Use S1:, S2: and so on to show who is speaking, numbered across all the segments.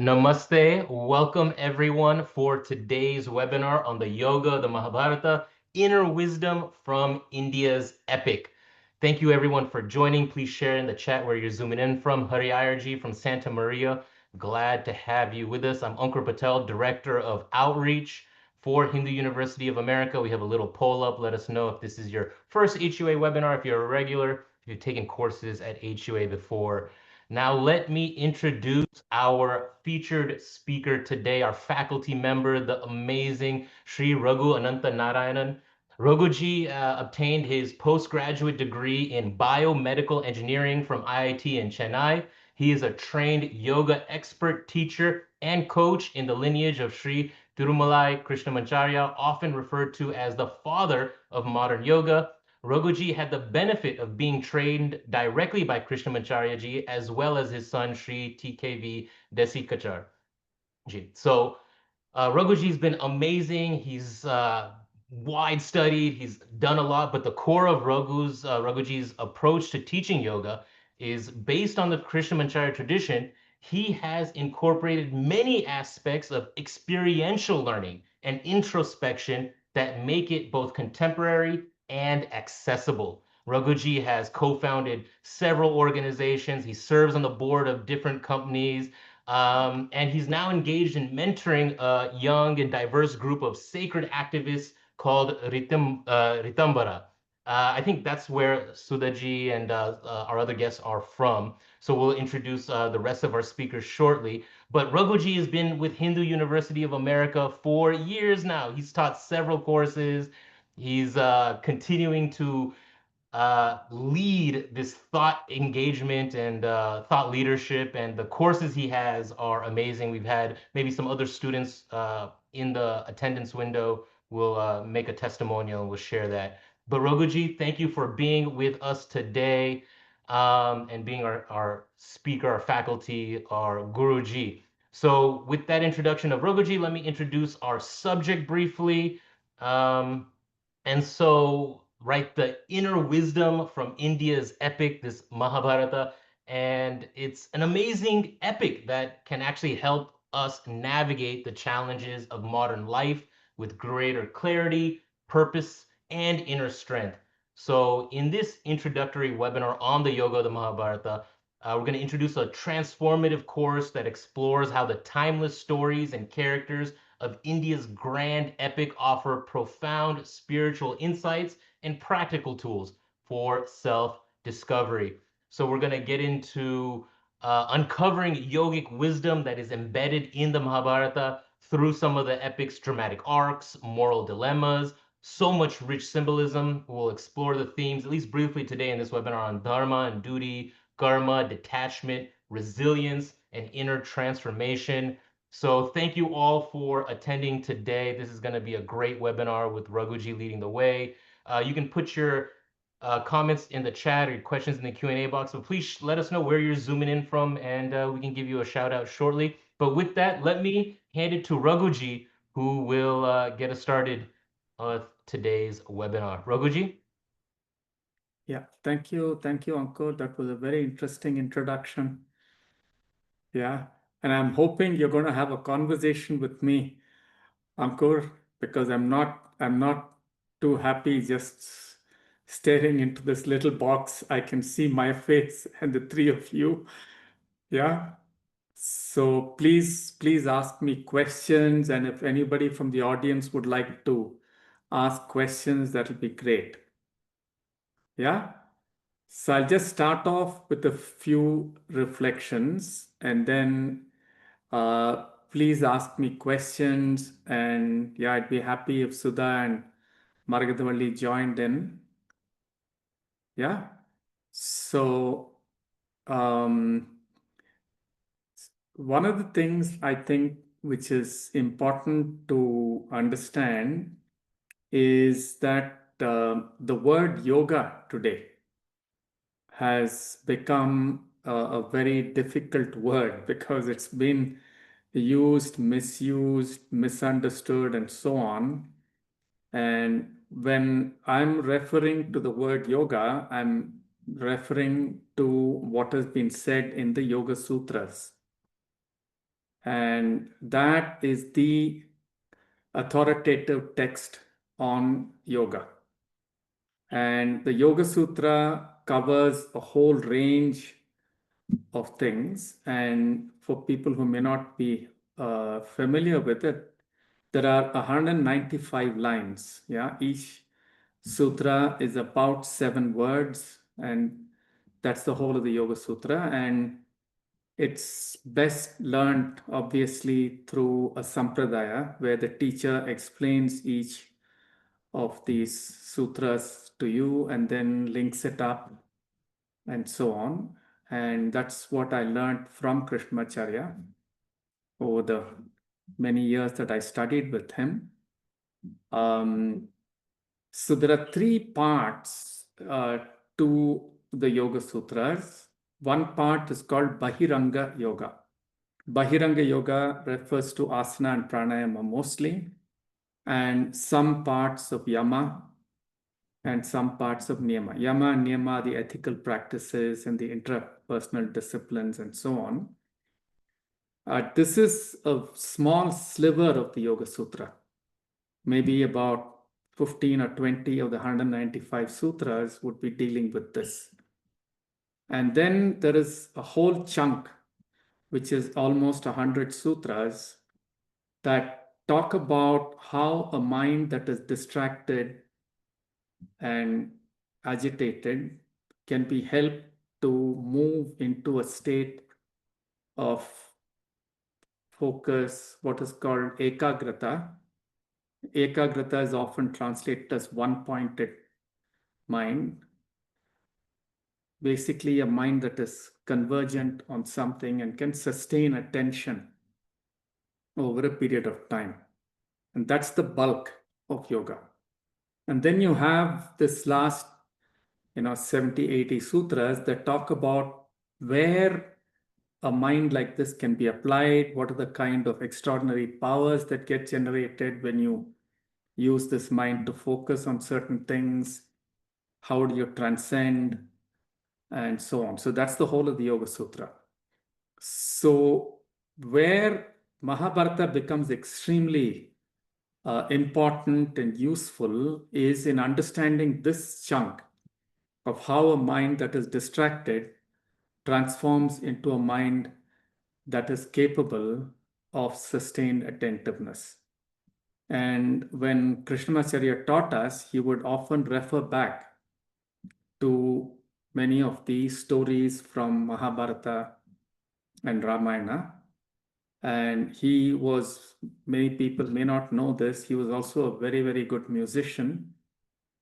S1: Namaste. Welcome everyone for today's webinar on the Yoga, the Mahabharata, Inner Wisdom from India's Epic. Thank you everyone for joining. Please share in the chat where you're zooming in from. Hari Ayarji from Santa Maria. Glad to have you with us. I'm Ankur Patel, Director of Outreach for Hindu University of America. We have a little poll up. Let us know if this is your first HUA webinar, if you're a regular, if you've taken courses at HUA before. Now, let me introduce our featured speaker today, our faculty member, the amazing Sri Raghu Ananta Narayanan. Raghuji obtained his postgraduate degree in biomedical engineering from IIT in Chennai. He is a trained yoga expert, teacher, and coach in the lineage of Sri Tirumalai Krishnamacharya, often referred to as the father of modern yoga. Raghuji had the benefit of being trained directly by Krishnamacharya as well as his son Sri TKV Desikachar ji. So Raghuji's been amazing. He's wide studied. He's done a lot, but the core of Raghuji's approach to teaching yoga is based on the Krishnamacharya tradition. He has incorporated many aspects of experiential learning and introspection that make it both contemporary and accessible. Raghuji has co-founded several organizations. He serves on the board of different companies. And he's now engaged in mentoring a young and diverse group of sacred activists called Ritambara. I think that's where Sudaji and our other guests are from. So we'll introduce the rest of our speakers shortly. But Raghuji has been with Hindu University of America for years now. He's taught several courses. He's continuing to lead this thought engagement and thought leadership, and the courses he has are amazing. We've had maybe some other students in the attendance window will make a testimonial and we'll share that. But Raghuji, thank you for being with us today and being our speaker, our faculty, our Guruji. So with that introduction of Raghuji, let me introduce our subject briefly. Um, and so, right, the inner wisdom from India's epic, this Mahabharata, and it's an amazing epic that can actually help us navigate the challenges of modern life with greater clarity, purpose, and inner strength. So, in this introductory webinar on the Yoga of the Mahabharata, we're going to introduce a transformative course that explores how the timeless stories and characters of India's grand epic offer profound spiritual insights and practical tools for self-discovery. So we're going to get into uncovering yogic wisdom that is embedded in the Mahabharata through some of the epic's dramatic arcs, moral dilemmas, so much rich symbolism. We'll explore the themes, at least briefly today in this webinar, on dharma and duty, karma, detachment, resilience, and inner transformation. So thank you all for attending today. This is going to be a great webinar with Raghuji leading the way. You can put your comments in the chat or your questions in the Q&A box, but please let us know where you're zooming in from, and we can give you a shout out shortly. But with that, let me hand it to Raghuji, who will get us started on today's webinar. Raghuji?
S2: Yeah, thank you, Ankur. That was a very interesting introduction. Yeah, and I'm hoping you're going to have a conversation with me, Ankur, because I'm not too happy just staring into this little box. I can see my face and the three of you. Yeah. So please ask me questions, and if anybody from the audience would like to ask questions, that'll be great. Yeah. So I'll just start off with a few reflections, and then please ask me questions. And yeah, I'd be happy if Sudha and Margadhavalli joined in. Yeah. So one of the things I think which is important to understand is that the word yoga today has become a very difficult word because it's been used, misused, misunderstood, and so on. And when I'm referring to the word yoga, I'm referring to what has been said in the Yoga Sutras. And that is the authoritative text on yoga. And the Yoga Sutra covers a whole range of things. And for people who may not be familiar with it, there are 195 lines. Yeah, each sutra is about 7 words, and that's the whole of the Yoga Sutra. And it's best learned, obviously, through a sampradaya where the teacher explains each of these sutras to you and then links it up and so on. And that's what I learned from Krishnamacharya over the many years that I studied with him. So there are 3 parts to the Yoga Sutras. One part is called Bahiranga Yoga. Bahiranga Yoga refers to asana and pranayama mostly, and some parts of yama and some parts of niyama. Yama and niyama are the ethical practices and the interpersonal disciplines and so on. This is a small sliver of the Yoga Sutra. Maybe about 15 or 20 of the 195 sutras would be dealing with this. And then there is a whole chunk, which is almost 100 sutras, that talk about how a mind that is distracted and agitated can be helped to move into a state of focus, what is called ekagrata. Ekagrata is often translated as one-pointed mind. Basically, a mind that is convergent on something and can sustain attention over a period of time. And that's the bulk of yoga. And then you have this last 70, 80 sutras that talk about where a mind like this can be applied, what are the kind of extraordinary powers that get generated when you use this mind to focus on certain things, how do you transcend, and so on. So that's the whole of the Yoga Sutra. So where Mahabharata becomes extremely important and useful is in understanding this chunk of how a mind that is distracted transforms into a mind that is capable of sustained attentiveness. And when Krishnamacharya taught us, he would often refer back to many of these stories from Mahabharata and Ramayana. And he was, many people may not know this, he was also a very, very good musician.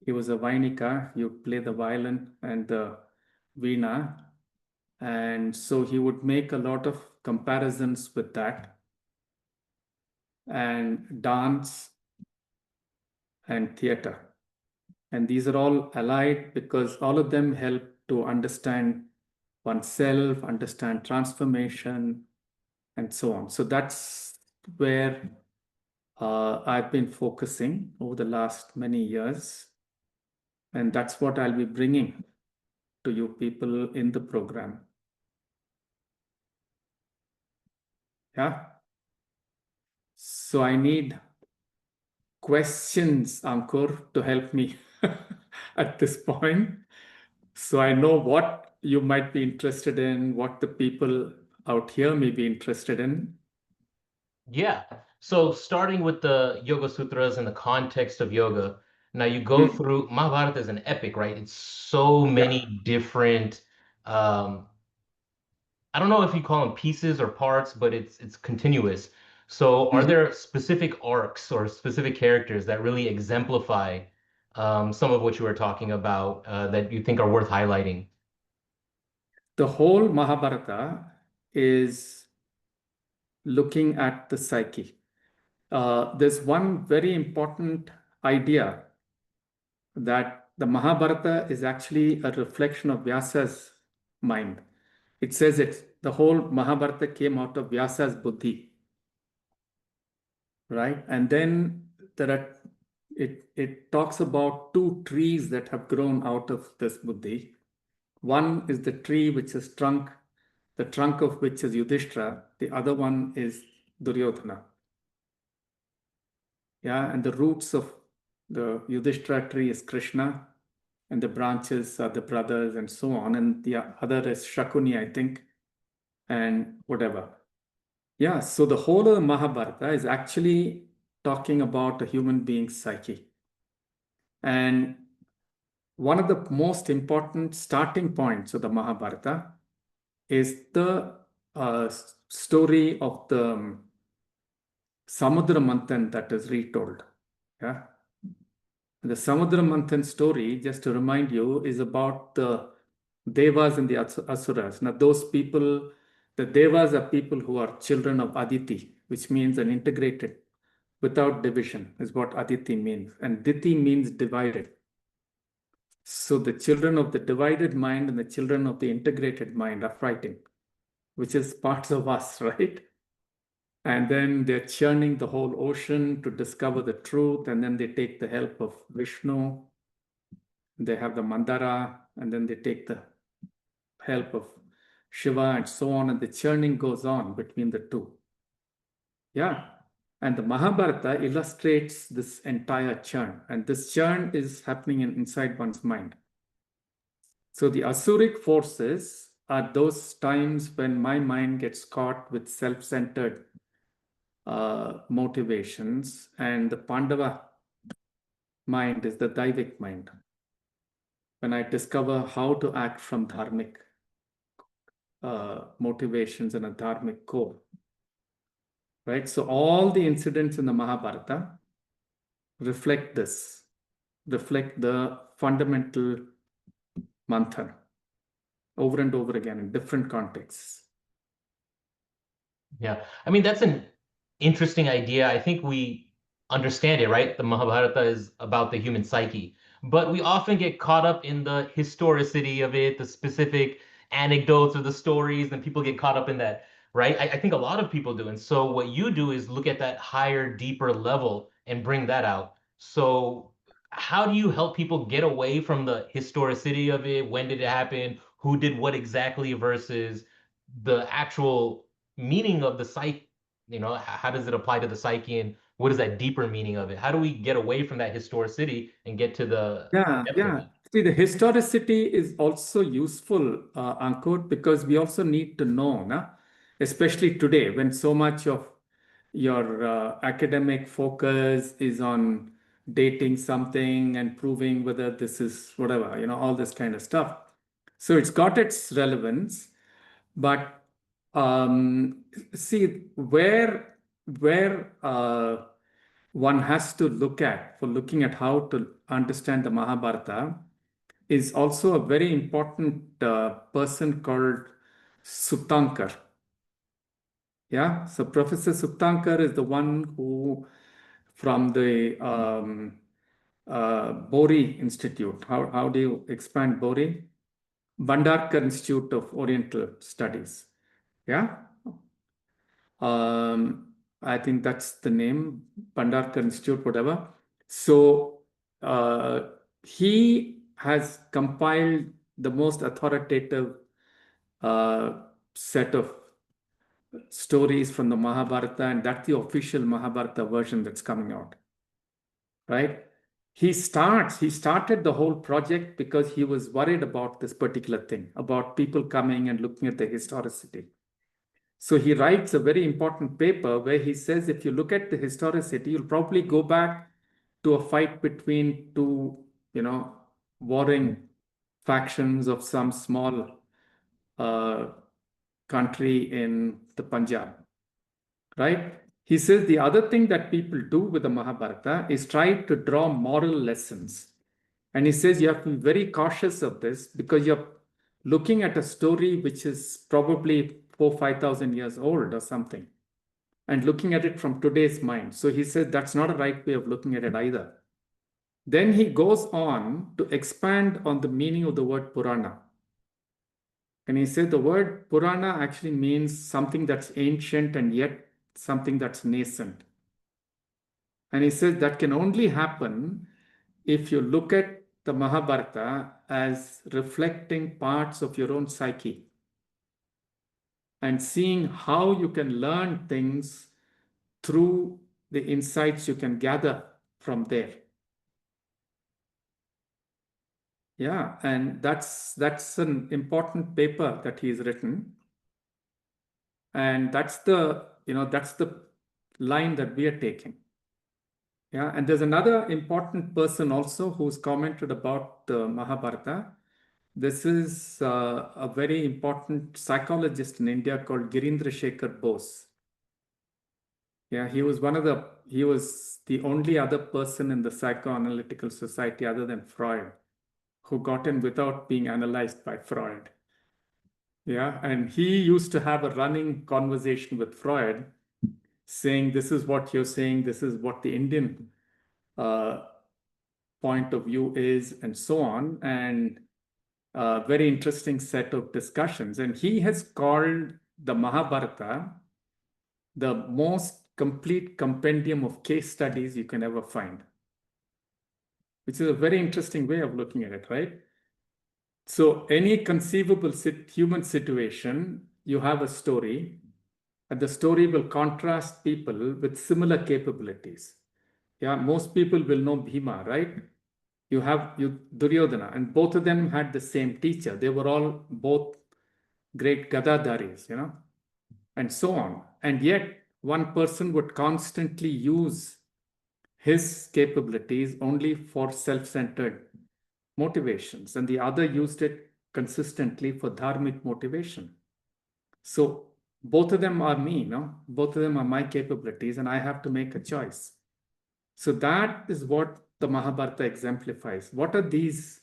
S2: He was a Vainika, he would play the violin and the veena. And so he would make a lot of comparisons with that, and dance and theater. And these are all allied because all of them help to understand oneself, understand transformation, and so on. So that's where I've been focusing over the last many years. And that's what I'll be bringing to you people in the program. Yeah. So I need questions, Ankur, to help me at this point. So I know what you might be interested in, what the people out here may be interested in.
S1: Yeah. So starting with the Yoga Sutras and the context of yoga, now you go
S2: Hmm.
S1: through Mahabharata is an epic, right? It's so
S2: Yeah.
S1: many different I don't know if you call them pieces or parts, but it's continuous. So are
S2: Mhm.
S1: there specific arcs or specific characters that really exemplify some of what you were talking about that you think are worth highlighting?
S2: The whole Mahabharata is looking at the psyche. There's one very important idea that the Mahabharata is actually a reflection of Vyasa's mind. It says the whole Mahabharata came out of Vyasa's buddhi, right? And then there are it talks about 2 trees that have grown out of this buddhi. One is the tree which is trunk the trunk of which is Yudhishthira, the other one is Duryodhana. Yeah, and the roots of the Yudhishthira tree is Krishna, and the branches are the brothers and so on. And the other is Shakuni, I think, and whatever. Yeah, so the whole of the Mahabharata is actually talking about a human being's psyche. And one of the most important starting points of the Mahabharata is the story of the Samudra Manthan that is retold. Yeah. The Samudra Manthan story, just to remind you, is about the Devas and the Asuras. Now, those people, the Devas are people who are children of Aditi, which means an integrated, without division, is what Aditi means. And Diti means divided. So the children of the divided mind and the children of the integrated mind are fighting, which is parts of us, right? And then they're churning the whole ocean to discover the truth. And then they take the help of Vishnu. They have the Mandara, and then they take the help of Shiva and so on. And the churning goes on between the two. Yeah. And the Mahabharata illustrates this entire churn. And this churn is happening inside one's mind. So the Asuric forces are those times when my mind gets caught with self-centered motivations, and the Pandava mind is the Daivik mind. When I discover how to act from dharmic motivations and a dharmic core, right? So all the incidents in the Mahabharata reflect this, reflect the fundamental manthan over and over again in different contexts.
S1: Yeah, I mean, that's an interesting idea. I think we understand it, right? The Mahabharata is about the human psyche, but we often get caught up in the historicity of it, the specific anecdotes or the stories, and people get caught up in that, right? I think a lot of people do. And so what you do is look at that higher, deeper level and bring that out. So how do you help people get away from the historicity of it? When did it happen? Who did what exactly versus the actual meaning of the psyche? How does it apply to the psyche, and what is that deeper meaning of it? How do we get away from that historicity and get to the
S2: Yeah,
S1: depth of
S2: yeah.
S1: it?
S2: See, the historicity is also useful, Ankur, because we also need to know, especially today when so much of your academic focus is on dating something and proving whether this is whatever, all this kind of stuff. So it's got its relevance, but see where one has to look at for looking at how to understand the Mahabharata is also a very important person called Sutankar. Yeah, so Professor Sutankar is the one who, from the Bori Institute, how do you expand Bori? Bhandarkar Institute of Oriental Studies. Yeah, I think that's the name, Bhandarkar Institute, whatever. So he has compiled the most authoritative set of stories from the Mahabharata, and that's the official Mahabharata version that's coming out, right? He started the whole project because he was worried about this particular thing, about people coming and looking at the historicity. So he writes a very important paper where he says, if you look at the historicity, you'll probably go back to a fight between two, warring factions of some small uh, country in the Punjab, right? He says the other thing that people do with the Mahabharata is try to draw moral lessons. And he says you have to be very cautious of this because you're looking at a story which is probably 5,000 years old or something, and looking at it from today's mind. So he says that's not a right way of looking at it either. Then he goes on to expand on the meaning of the word Purana. And he said the word Purana actually means something that's ancient and yet something that's nascent. And he says that can only happen if you look at the Mahabharata as reflecting parts of your own psyche. and seeing how you can learn things through the insights you can gather from there. Yeah, and that's an important paper that he's written, and that's the line that we are taking. Yeah, and there's another important person also who's commented about the Mahabharata. This is a very important psychologist in India called Girindra Shekhar Bose. Yeah, he was the only other person in the psychoanalytical society other than Freud who got in without being analyzed by Freud. Yeah, and he used to have a running conversation with Freud saying, this is what you're saying, this is what the Indian uh, point of view is, and so on. And a very interesting set of discussions. And he has called the Mahabharata the most complete compendium of case studies you can ever find, which is a very interesting way of looking at it, right? So any conceivable human situation, you have a story, and the story will contrast people with similar capabilities. Yeah, most people will know Bhima, right? You Duryodhana, and both of them had the same teacher. They were all both great Gadadharis, and so on. And yet, one person would constantly use his capabilities only for self-centered motivations, and the other used it consistently for dharmic motivation. So both of them are me, both of them are my capabilities, and I have to make a choice. So that is what the Mahabharata exemplifies. What are these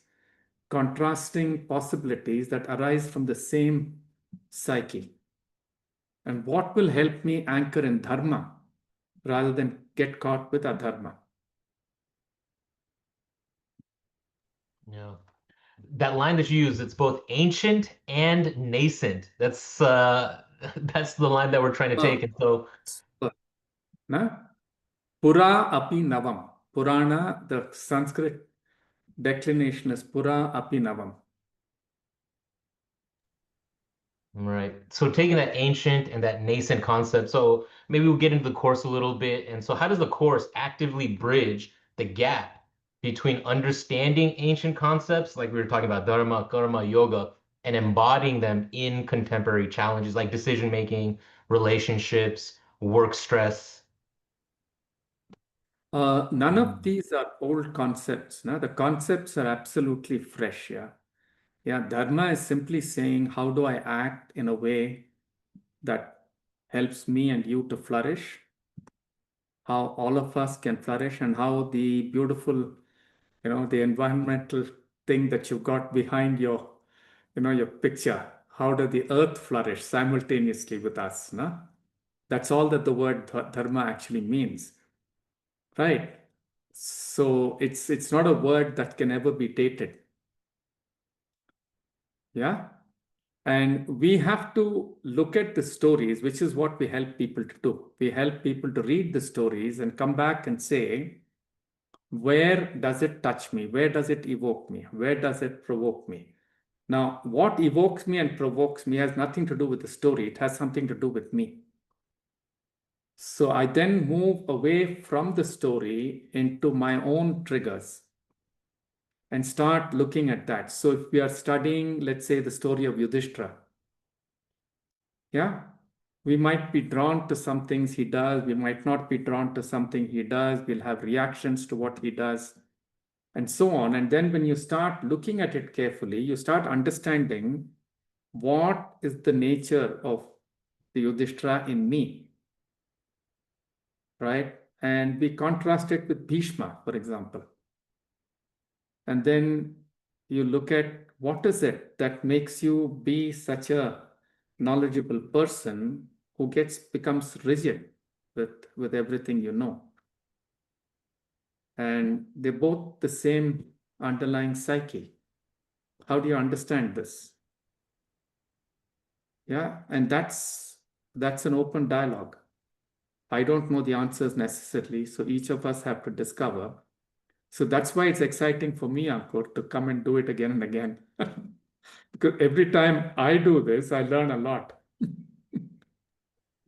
S2: contrasting possibilities that arise from the same psyche? And what will help me anchor in dharma rather than get caught with adharma?
S1: Yeah. That line that you use, it's both ancient and nascent. That's the line that we're trying to
S2: Uh,
S1: take. And so
S2: na? Pura api navam. Purana, the Sanskrit declination is pura api navam.
S1: right. So taking that ancient and that nascent concept, so maybe we'll get into the course a little bit. And so how does the course actively bridge the gap between understanding ancient concepts, like we were talking about dharma, karma, yoga, and embodying them in contemporary challenges like decision making, relationships, work stress?
S2: None of these are old concepts. No? The concepts are absolutely fresh. Yeah. Yeah. Dharma is simply saying, how do I act in a way that helps me and you to flourish? How all of us can flourish, and how the beautiful, the environmental thing that you got behind your picture, how does the earth flourish simultaneously with us? No? That's all that the word dharma actually means. Right. So it's not a word that can ever be dated. Yeah. And we have to look at the stories, which is what we help people to do. We help people to read the stories and come back and say, where does it touch me? Where does it evoke me? Where does it provoke me? Now, what evokes me and provokes me has nothing to do with the story. It has something to do with me. So I then move away from the story into my own triggers and start looking at that. So if we are studying, let's say, the story of Yudhishthira, yeah, we might be drawn to some things he does. We might not be drawn to something he does. We'll have reactions to what he does, and so on. And then when you start looking at it carefully, you start understanding what is the nature of the Yudhishthira in me, right? And we contrast it with Bhishma, for example. And then you look at what is it that makes you be such a knowledgeable person who becomes rigid with everything you know. And they're both the same underlying psyche. How do you understand this? Yeah, and that's an open dialogue. I don't know the answers necessarily, so each of us have to discover. So that's why it's exciting for me, Ankur, to come and do it again and again. Because every time I do this, I learn a lot.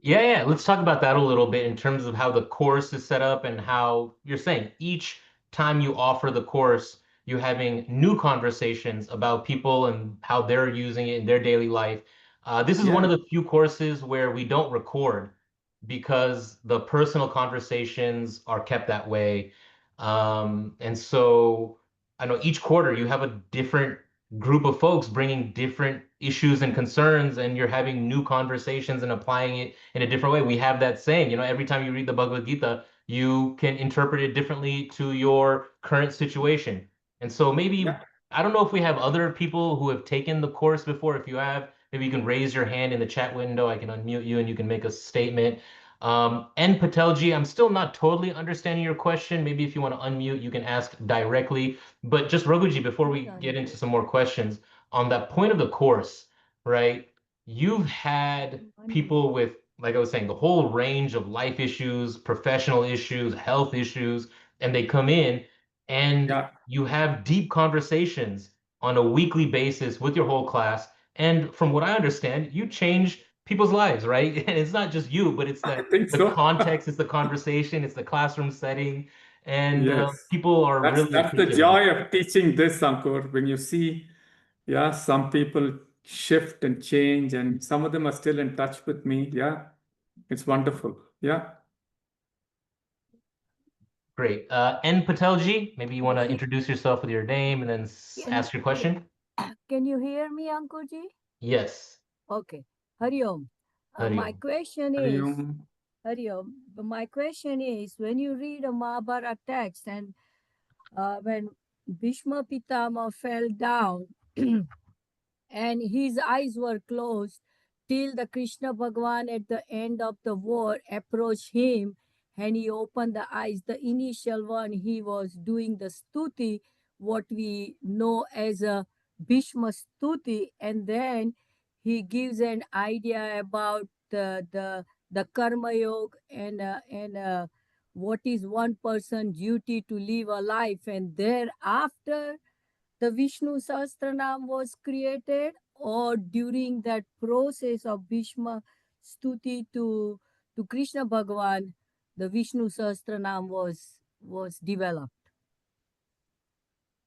S1: Yeah, let's talk about that a little bit in terms of how the course is set up and how you're saying each time you offer the course, you're having new conversations about people and how they're using it in their daily life. This is one of
S2: Yeah,
S1: the few courses where we don't record because the personal conversations are kept that way. And so I know each quarter you have a different group of folks bringing different issues and concerns, and you're having new conversations and applying it in a different way. We have that saying, every time you read the Bhagavad Gita, you can interpret it differently to your current situation. And so maybe,
S2: yeah.
S1: I don't know if we have other people who have taken the course before. If you have, maybe you can raise your hand in the chat window. I can unmute you and you can make a statement. And Patelji, I'm still not totally understanding your question. Maybe if you want to unmute, you can ask directly. But just Raghuji, before we get into some more questions, on that point of the course, right? You've had people with, like I was saying, the whole range of life issues, professional issues, health issues, and they come in and
S2: Yeah,
S1: you have deep conversations on a weekly basis with your whole class. And from what I understand, you change people's lives, right? And it's not just you, but it's
S2: I
S1: the
S2: think
S1: the
S2: so.
S1: context, it's the conversation, it's the classroom setting, and
S2: Yes.
S1: people are really
S2: That's the
S1: appreciative of
S2: joy of teaching this, Ankur. When you see, yeah, some people shift and change, and some of them are still in touch with me. Yeah, it's wonderful. Yeah.
S1: Great. N Patelji, maybe you want to
S3: Ji,
S1: introduce yourself with your name and then
S3: can
S1: ask your question?
S3: can you hear me, Ankuji?
S1: Yes.
S3: Okay. Hari Om.
S1: Hari
S3: My
S1: Om.
S3: question
S2: Hari
S3: is,
S2: Om.
S3: Hari Om, my question is, when you read a Mahabharata text and when Bhishma Pitama fell down and his eyes were closed till the Krishna Bhagwan at the end of the war approached him and he opened the eyes. The initial one, he was doing the stuti, what we know as a Bhishma stuti, and then he gives an idea about the karma yoga and what is one person duty to live a life, and thereafter the Vishnu Sahasranam was created, or during that process of Bhishma Stuti to Krishna Bhagavan, the Vishnu Sahasranam was developed.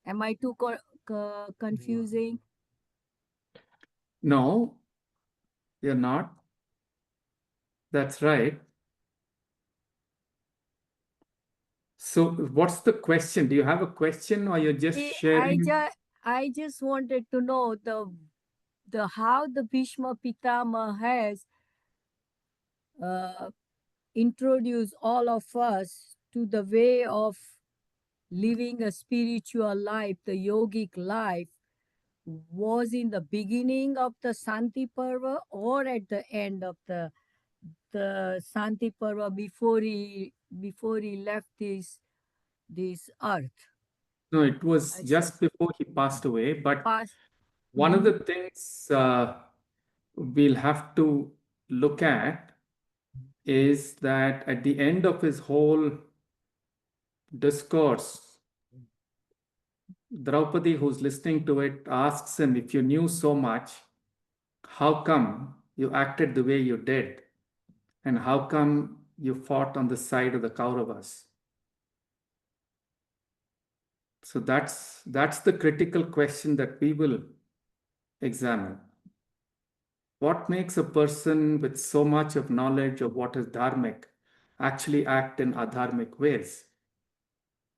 S3: Am I too confusing?
S2: No, you're not. That's right. So, what's the question? Do you have a question, or you're just sharing?
S3: I just wanted to know the how the Bhishma Pitama has uh, introduced all of us to the way of living a spiritual life, the yogic life, was in the beginning of the Santi Parva or at the end of the Santi Parva before he left this earth.
S2: No, it was
S3: I s-
S2: just before he passed away. But
S3: Past.
S2: one of
S3: Mhm.
S2: the things we'll have to look at is that at the end of his whole discourse, Draupadi, who's listening to it, asks him, if you knew so much, how come you acted the way you did? And how come you fought on the side of the Kauravas? So that's the critical question that we will examine. What makes a person with so much of knowledge of what is dharmic actually act in adharmic ways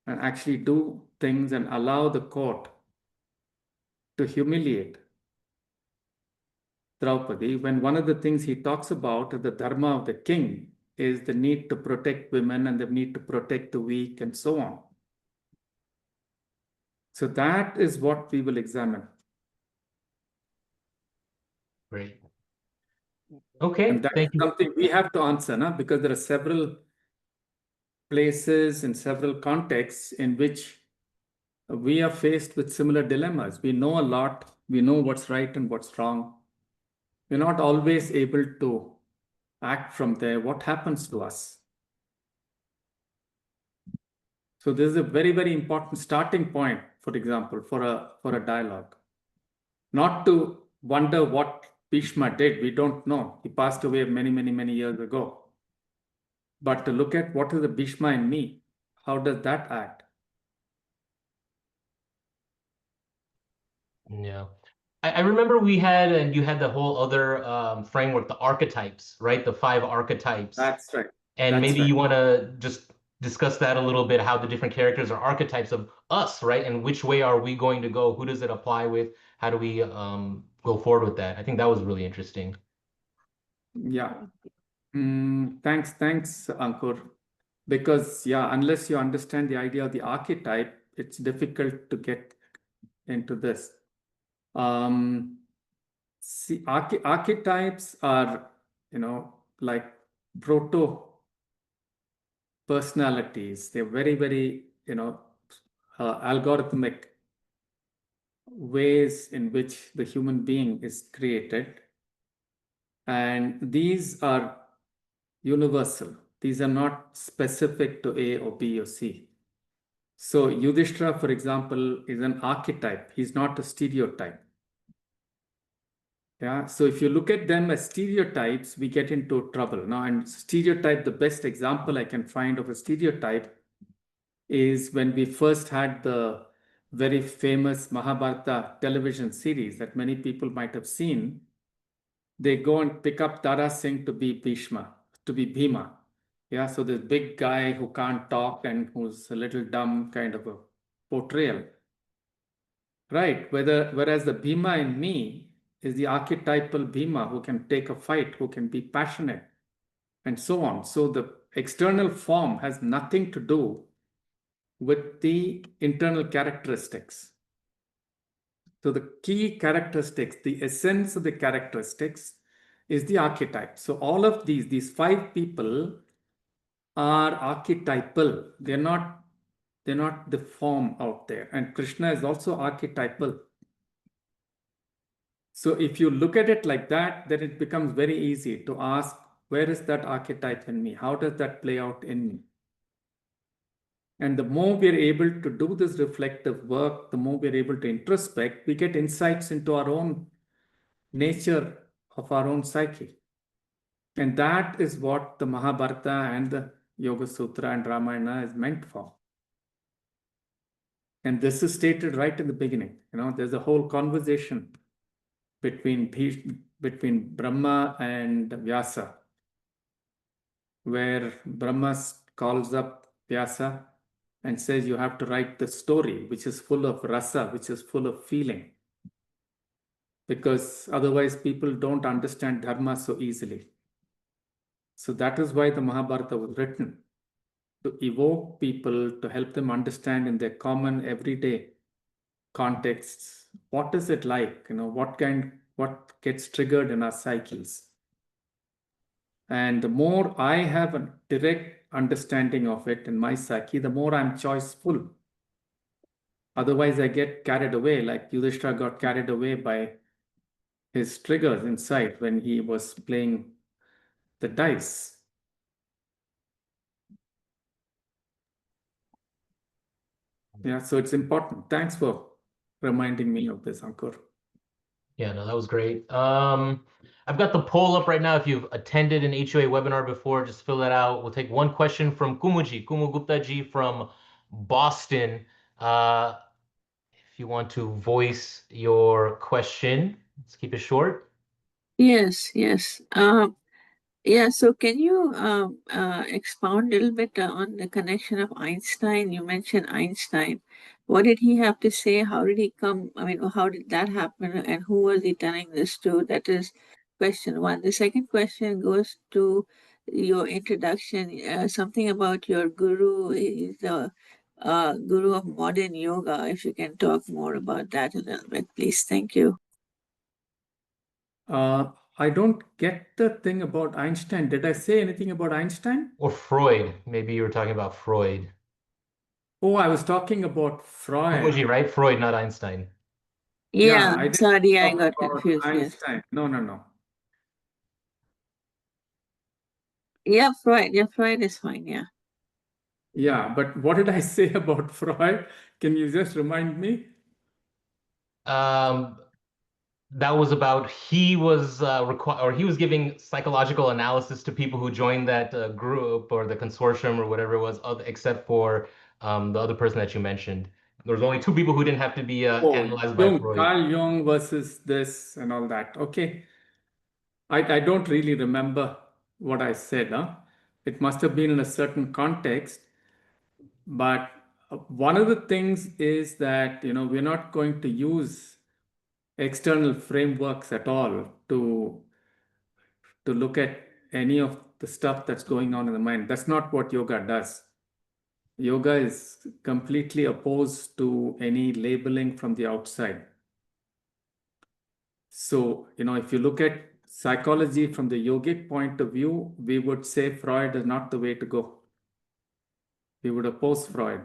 S2: and actually do things and allow the court to humiliate Draupadi, when one of the things he talks about, the dharma of the king, is the need to protect women and the need to protect the weak and so on. So that is what we will examine.
S1: Great.
S2: And
S1: Okay,
S2: that is
S1: thank you.
S2: something we have to answer, na? Because there are several places and several contexts in which we are faced with similar dilemmas. We know a lot, we know what's right and what's wrong. We're not always able to act from there. What happens to us? So this is a very, very important starting point, for example, for a dialogue. Not to wonder what Bhishma did, we don't know. He passed away many, many, many years ago. But to look at what is the Bhishma in me, how does that act?
S1: Yeah. I remember we had, and you had the whole other framework, the archetypes, right? The 5 archetypes.
S2: That's right.
S1: And
S2: That's
S1: maybe
S2: right.
S1: you want to just discuss that a little bit, how the different characters are archetypes of us, right? And which way are we going to go? Who does it apply with? How do we go forward with that? I think that was really interesting.
S2: Yeah. Thanks, Ankur. Because, yeah, unless you understand the idea of the archetype, it's difficult to get into this. See, archetypes are, like proto personalities. They're very, very, algorithmic ways in which the human being is created. And these are universal. These are not specific to A or B or C. So Yudhishthira, for example, is an archetype. He's not a stereotype. Yeah. So if you look at them as stereotypes, we get into trouble. Now, and stereotype, the best example I can find of a stereotype is when we first had the very famous Mahabharata television series that many people might have seen. They go and pick up Tara Singh to be Bhishma, to be Bhima. Yeah, so this big guy who can't talk and who's a little dumb kind of a portrayal. Right. Whereas the Bhima in me is the archetypal Bhima who can take a fight, who can be passionate, and so on. So the external form has nothing to do with the internal characteristics. So the key characteristics, the essence of the characteristics is the archetype. So all of these 5 people are archetypal. They're not the form out there. And Krishna is also archetypal. So if you look at it like that, then it becomes very easy to ask, where is that archetype in me? How does that play out in me? And the more we're able to do this reflective work, the more we're able to introspect, we get insights into our own nature of our own psyche. And that is what the Mahabharata and the Yoga Sutra and Ramayana is meant for. And this is stated right in the beginning. There's a whole conversation between Brahma and Vyasa, where Brahma calls up Vyasa and says, you have to write the story, which is full of rasa, which is full of feeling. Because otherwise people don't understand dharma so easily. So that is why the Mahabharata was written, to evoke people, to help them understand in their common everyday contexts, what is it like, what gets triggered in our psyches. And the more I have a direct understanding of it in my psyche, the more I'm choiceful. Otherwise, I get carried away, like Yudhishthira got carried away by his triggers inside when he was playing the dice. Yeah, so it's important. Thanks for reminding me of this, Ankur.
S1: Yeah, no, that was great. I've got the poll up right now. If you've attended an HOA webinar before, just fill that out. We'll take one question from Kumu Gupta ji from Boston. If you want to voice your question, let's keep it short.
S4: Yes, yes. Yeah, so can you expound a little bit on the connection of Einstein? You mentioned Einstein. What did he have to say? How did he come? I mean, how did that happen? And who was he telling this to? That is question one. The second question goes to your introduction, something about your guru. He's the guru of modern yoga. If you can talk more about that a little bit, please. Thank you.
S2: I don't get the thing about Einstein. Did I say anything about Einstein?
S1: Or Freud. Maybe you were talking about Freud.
S2: Oh, I was talking about Freud.
S1: Kumuji, right? Freud, not Einstein.
S4: Yeah,
S2: I didn't
S4: sorry, I
S2: talk
S4: got
S2: about
S4: confused. Yes.
S2: Einstein. No.
S4: Yeah, Freud. Yeah, Freud is fine. Yeah.
S2: Yeah, but what did I say about Freud? Can you just remind me?
S1: That was about he was he was giving psychological analysis to people who joined that group or the consortium or whatever it was, except for the other person that you mentioned. There was only two people who didn't have to be
S2: Oh,
S1: analyzed by
S2: Jung,
S1: Freud.
S2: Carl Jung versus this and all that. Okay. I don't really remember what I said. Huh? It must have been in a certain context. But one of the things is that, we're not going to use external frameworks at all to look at any of the stuff that's going on in the mind. That's not what yoga does. Yoga is completely opposed to any labeling from the outside. So, if you look at psychology from the yogic point of view, we would say Freud is not the way to go. We would oppose Freud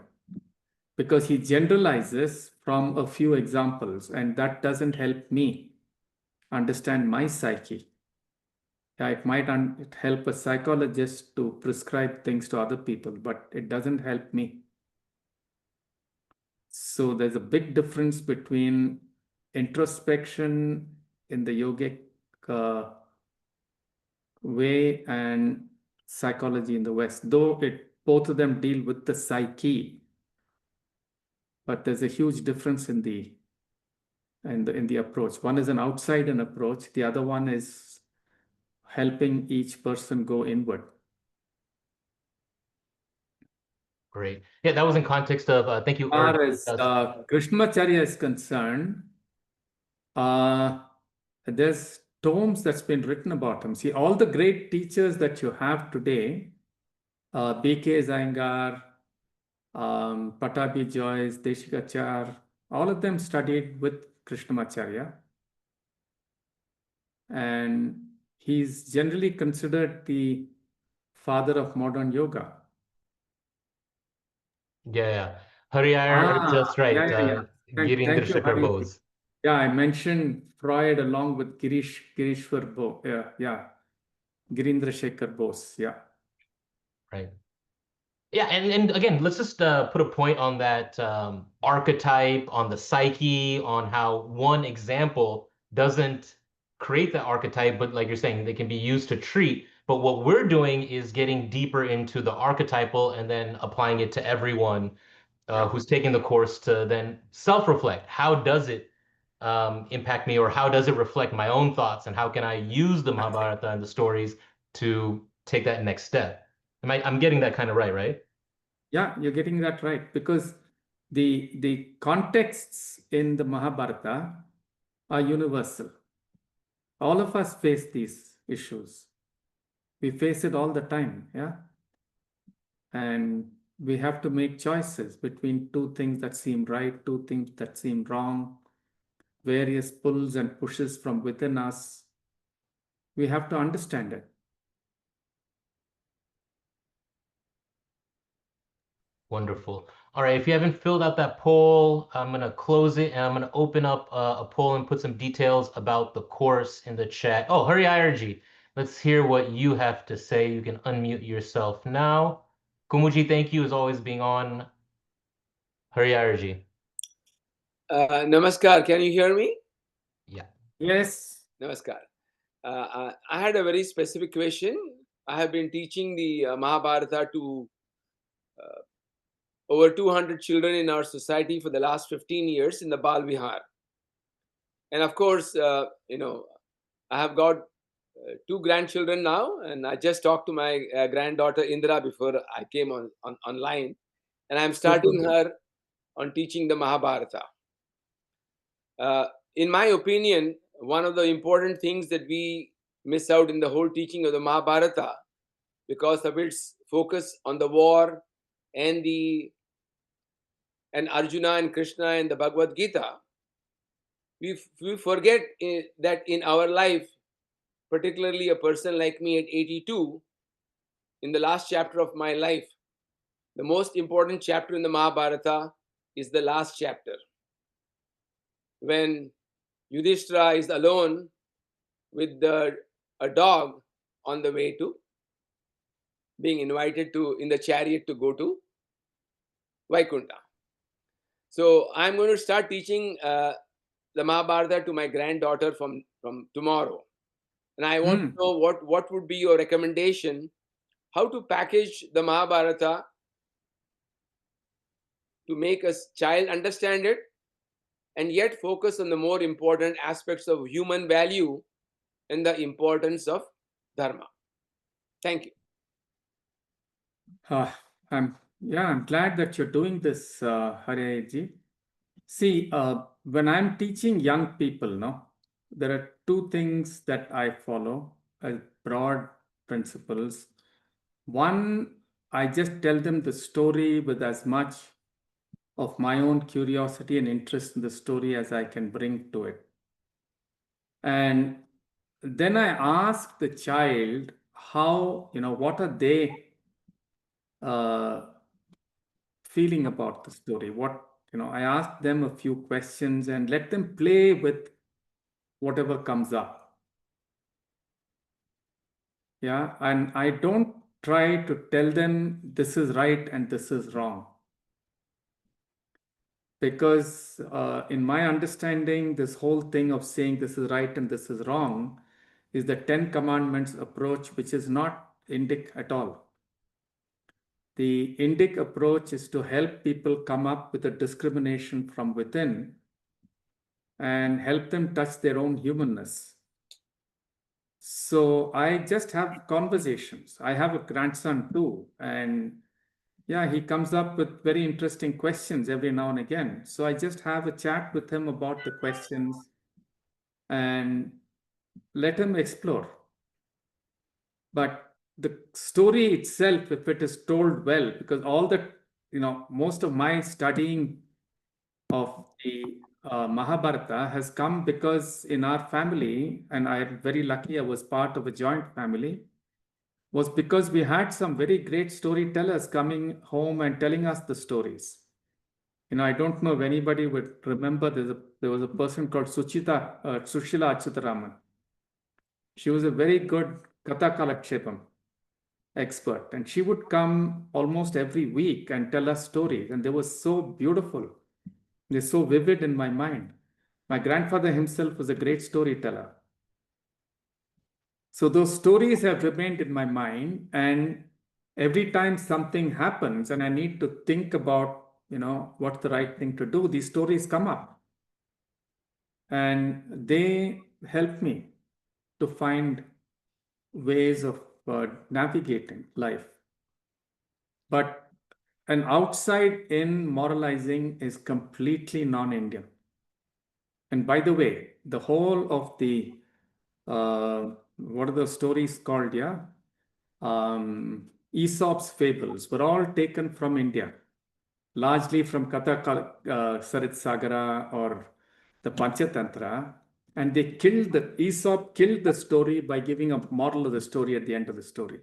S2: because he generalizes from a few examples, and that doesn't help me understand my psyche. Yeah, it might help a psychologist to prescribe things to other people, but it doesn't help me. So there's a big difference between introspection in the yogic way and psychology in the West, though both of them deal with the psyche. But there's a huge difference in the approach. One is an outside-in approach. The other one is helping each person go inward.
S1: Great. Yeah, that was in context of thank you,
S2: As far
S1: Arjun.
S2: as Krishnamacharya is concerned, there's tomes that's been written about him. See, all the great teachers that you have today, B.K. Iyengar, Patabi Joyce, Deshikachar, all of them studied with Krishnamacharya. And he's generally considered the father of modern yoga.
S1: Yeah. Hariyar are just right.
S2: Yeah.
S1: Girindra
S2: Thank you,
S1: Shekhar
S2: Hari.
S1: Bose.
S2: Yeah, I mentioned Freud along with Girishwar Bose. Yeah. Girindra Shekhar Bose. Yeah.
S1: Right. Yeah, and again, let's just put a point on that archetype, on the psyche, on how one example doesn't create the archetype, but like you're saying, they can be used to treat. But what we're doing is getting deeper into the archetypal and then applying it to everyone who's taking the course to then self-reflect. How does it impact me, or how does it reflect my own thoughts, and how can I use the Mahabharata and the stories to take that next step? I'm getting that kind of right, right?
S2: Yeah, you're getting that right because the contexts in the Mahabharata are universal. All of us face these issues. We face it all the time, yeah? And we have to make choices between two things that seem right, two things that seem wrong, various pulls and pushes from within us. We have to understand it.
S1: Wonderful. All right, if you haven't filled out that poll, I'm going to close it and I'm going to open up a poll and put some details about the course in the chat. Oh, Hari IRG, let's hear what you have to say. You can unmute yourself now. Kumuji, thank you as always being on. Hari IRG.
S5: Namaskar, can you hear me?
S1: Yeah.
S2: Yes.
S5: Namaskar. I had a very specific question. I have been teaching the Mahabharata to over 200 children in our society for the last 15 years in the Bal Vihar. And of course, I have got two grandchildren now, and I just talked to my granddaughter Indra before I came online, and I'm starting her on teaching the Mahabharata. In my opinion, one of the important things that we miss out in the whole teaching of the Mahabharata, because of its focus on the war and Arjuna and Krishna and the Bhagavad Gita, we forget that in our life, particularly a person like me at 82, in the last chapter of my life, the most important chapter in the Mahabharata is the last chapter, when Yudhishthira is alone with a dog on the way to being invited to in the chariot to go to Vaikunta. So I'm going to start teaching the Mahabharata to my granddaughter from tomorrow. And I want to know what would be your recommendation, how to package the Mahabharata to make a child understand it and yet focus on the more important aspects of human value and the importance of dharma. Thank you.
S2: I'm glad that you're doing this, Hare. See, when I'm teaching young people, no, there are two things that I follow as broad principles. One, I just tell them the story with as much of my own curiosity and interest in the story as I can bring to it. And then I ask the child how, what are they uh, feeling about the story? I ask them a few questions and let them play with whatever comes up. Yeah. And I don't try to tell them this is right and this is wrong. Because in my understanding, this whole thing of saying this is right and this is wrong is the 10 Commandments approach, which is not Indic at all. The Indic approach is to help people come up with a discrimination from within and help them touch their own humanness. So I just have conversations. I have a grandson too, and yeah, he comes up with very interesting questions every now and again. So I just have a chat with him about the questions and let him explore. But the story itself, if it is told well, because all that, most of my studying of the Mahabharata has come because in our family, and I'm very lucky I was part of a joint family, was because we had some very great storytellers coming home and telling us the stories. I don't know if anybody would remember there was a person called Sushila Achutaraman. She was a very good Katha Kalakshepam expert, and she would come almost every week and tell us stories, and they were so beautiful. They're so vivid in my mind. My grandfather himself was a great storyteller. So those stories have remained in my mind, and every time something happens and I need to think about, what's the right thing to do, these stories come up. And they help me to find ways of navigating life. But an outside in moralizing is completely non-Indian. And by the way, the whole of the, what are the stories called? Yeah. Aesop's fables were all taken from India, largely from Katha Sarit Sagara or the Panchatantra. And Aesop killed the story by giving a moral of the story at the end of the story.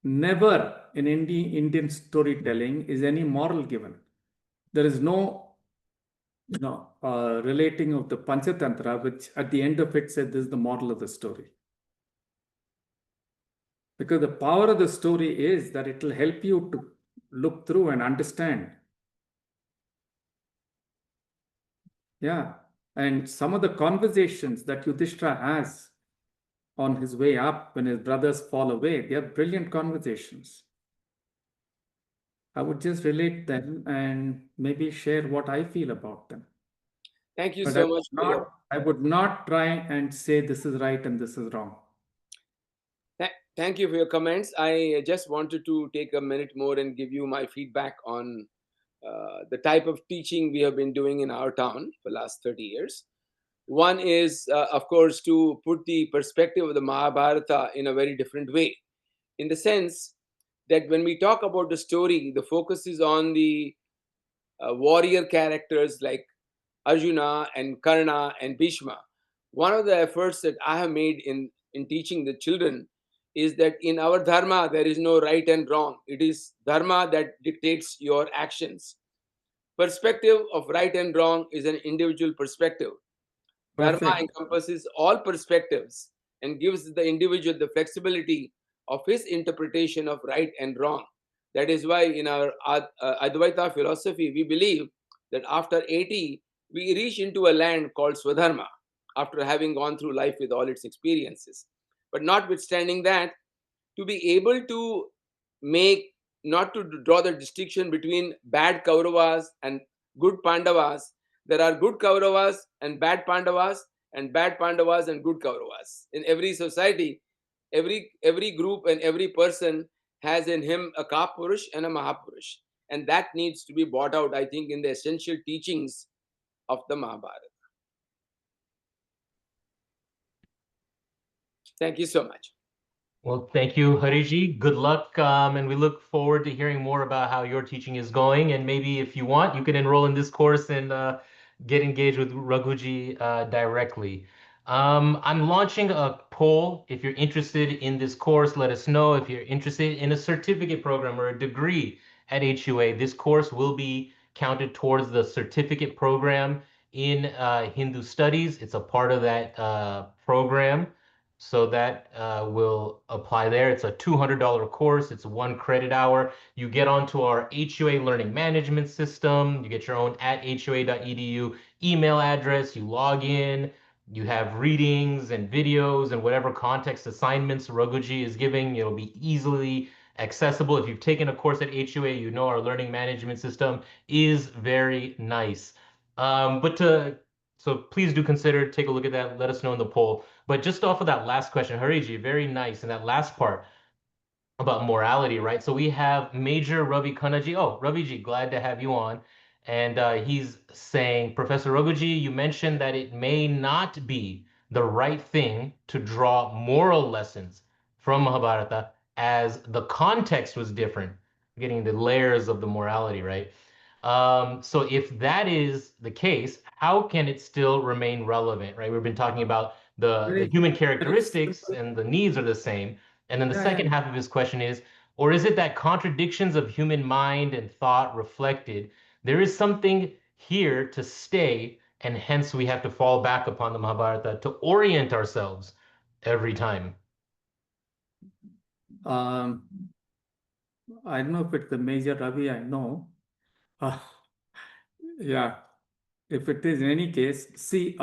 S2: Never in Indian storytelling is any moral given. There is no relating of the Panchatantra, which at the end of it said this is the moral of the story. Because the power of the story is that it will help you to look through and understand. Yeah. And some of the conversations that Yudhishthira has on his way up when his brothers fall away, they are brilliant conversations. I would just relate them and maybe share what I feel about them.
S5: Thank you
S2: But
S5: so much.
S2: I would not try and say this is right and this is wrong.
S5: Thank you for your comments. I just wanted to take a minute more and give you my feedback on the type of teaching we have been doing in our town for the last 30 years. One is, of course, to put the perspective of the Mahabharata in a very different way, in the sense that when we talk about the story, the focus is on the warrior characters like Arjuna and Karna and Bhishma. One of the efforts that I have made in teaching the children is that in our dharma, there is no right and wrong. It is dharma that dictates your actions. Perspective of right and wrong is an individual perspective. Dharma
S2: Perfect.
S5: encompasses all perspectives and gives the individual the flexibility of his interpretation of right and wrong. That is why in our Advaita philosophy, we believe that after 80, we reach into a land called Swadharma after having gone through life with all its experiences. But notwithstanding that, to be able to make, not to draw the distinction between bad Kauravas and good Pandavas, there are good Kauravas and bad Pandavas, and bad Pandavas and good Kauravas. In every society, every group and every person has in him a Kapurush and a Mahapurush. And that needs to be brought out, I think, in the essential teachings of the Mahabharata. Thank you so much.
S1: Well, thank you, Hariji. Good luck, and we look forward to hearing more about how your teaching is going. And maybe if you want, you can enroll in this course and get engaged with Raghuji directly. I'm launching a poll. If you're interested in this course, let us know. If you're interested in a certificate program or a degree at HUA, this course will be counted towards the certificate program in Hindu Studies. It's a part of that program. So that will apply there. It's a $200 course. It's 1 credit hour. You get onto our HUA learning management system. You get your own @hua.edu email address. You log in. You have readings and videos and whatever context assignments Raghuji is giving. It'll be easily accessible. If you've taken a course at HUA, you know our learning management system is very nice. So please do consider, take a look at that. Let us know in the poll. But just off of that last question, Hariji, very nice. And that last part about morality, right? So we have Major Ravi Kanaji. Oh, Raviji, glad to have you on. And he's saying, Professor Raghuji, you mentioned that it may not be the right thing to draw moral lessons from Mahabharata as the context was different, getting the layers of the morality, right? So if that is the case, how can it still remain relevant, right? We've been talking about the
S2: Very,
S1: human
S2: very
S1: characteristics
S2: simple.
S1: and the needs are the same. And then the
S2: Yeah,
S1: second
S2: yeah.
S1: half of his question is, or is it that contradictions of human mind and thought reflected, there is something here to stay, and hence we have to fall back upon the Mahabharata to orient ourselves every time?
S2: Um, I don't know if it's the Major Ravi, I know. Uh, yeah, if it is in any case, see,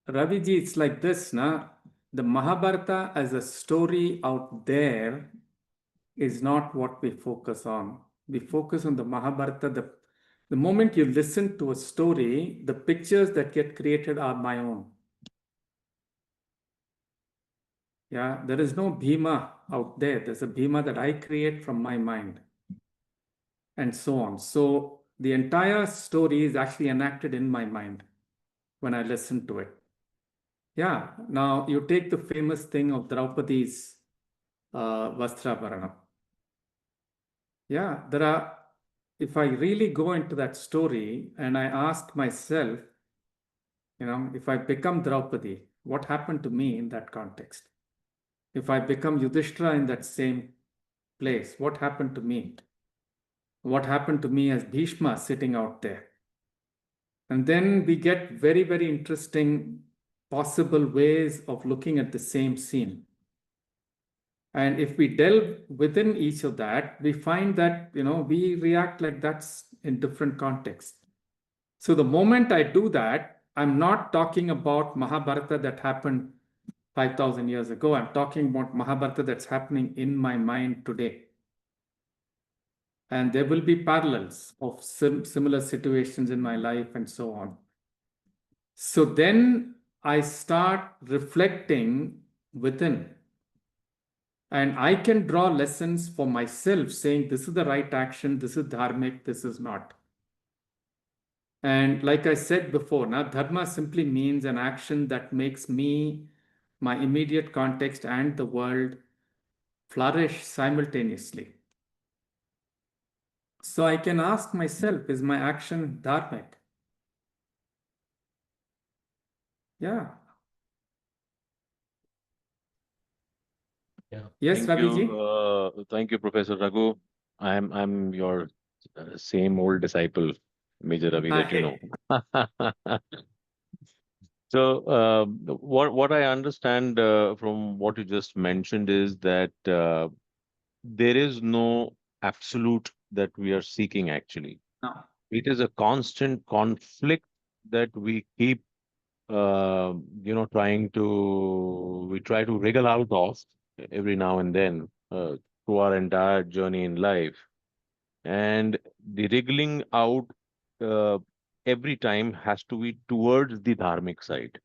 S2: Raviji, it's like this, na? The Mahabharata as a story out there is not what we focus on. We focus on the Mahabharata. The moment you listen to a story, the pictures that get created are my own. Yeah, there is no Bhima out there. There's a Bhima that I create from my mind, and so on. So the entire story is actually enacted in my mind when I listen to it. Yeah, now you take the famous thing of Draupadi's Vastrabharanam. Yeah, if I really go into that story and I ask myself, if I become Draupadi, what happened to me in that context? If I become Yudhishthira in that same place, what happened to me? What happened to me as Bhishma sitting out there? And then we get very, very interesting possible ways of looking at the same scene. And if we delve within each of that, we find that, we react like that's in different contexts. So the moment I do that, I'm not talking about Mahabharata that happened 5,000 years ago. I'm talking about Mahabharata that's happening in my mind today. And there will be parallels of similar situations in my life and so on. So then I start reflecting within. And I can draw lessons for myself saying this is the right action, this is dharmic, this is not. And like I said before, now dharma simply means an action that makes me, my immediate context, and the world flourish simultaneously. So I can ask myself, is my action dharmic? Yeah.
S1: Yeah.
S2: Yes, Raviji?
S6: Thank you, Professor Raghu. I'm your same old disciple, Major Ravi, that you
S2: Hi.
S6: know. So, what I understand from what you just mentioned is that there is no absolute that we are seeking actually.
S2: No.
S6: it is a constant conflict that we keep, we try to wriggle out of every now and then through our entire journey in life. And the wriggling out uh, every time has to be towards the dharmic side.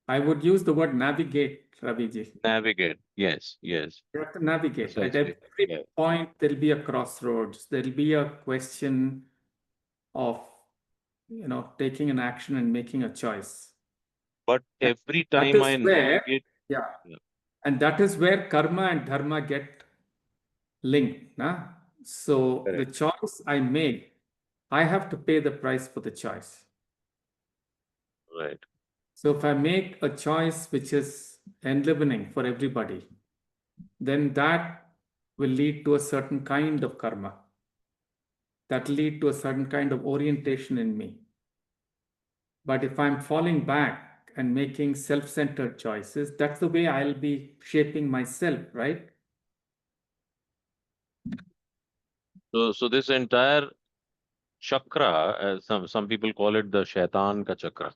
S2: I would use the word navigate, Raviji.
S6: Navigate. Yes, yes,
S2: You have to navigate. At
S6: precisely.
S2: every
S6: Yeah.
S2: point, there'll be a crossroads. There'll be a question of, taking an action and making a choice.
S6: But
S2: And
S6: every
S2: that
S6: time
S2: is
S6: I
S2: where,
S6: navigate,
S2: yeah,
S6: yeah,
S2: and that is where karma and dharma get linked. Nah? So the
S6: correct,
S2: choice I make, I have to pay the price for the choice.
S6: right.
S2: So if I make a choice which is enlivening for everybody, then that will lead to a certain kind of karma. That lead to a certain kind of orientation in me. But if I'm falling back and making self-centered choices, that's the way I'll be shaping myself, right?
S6: So this entire chakra, as some people call it, the shaitan ka chakra,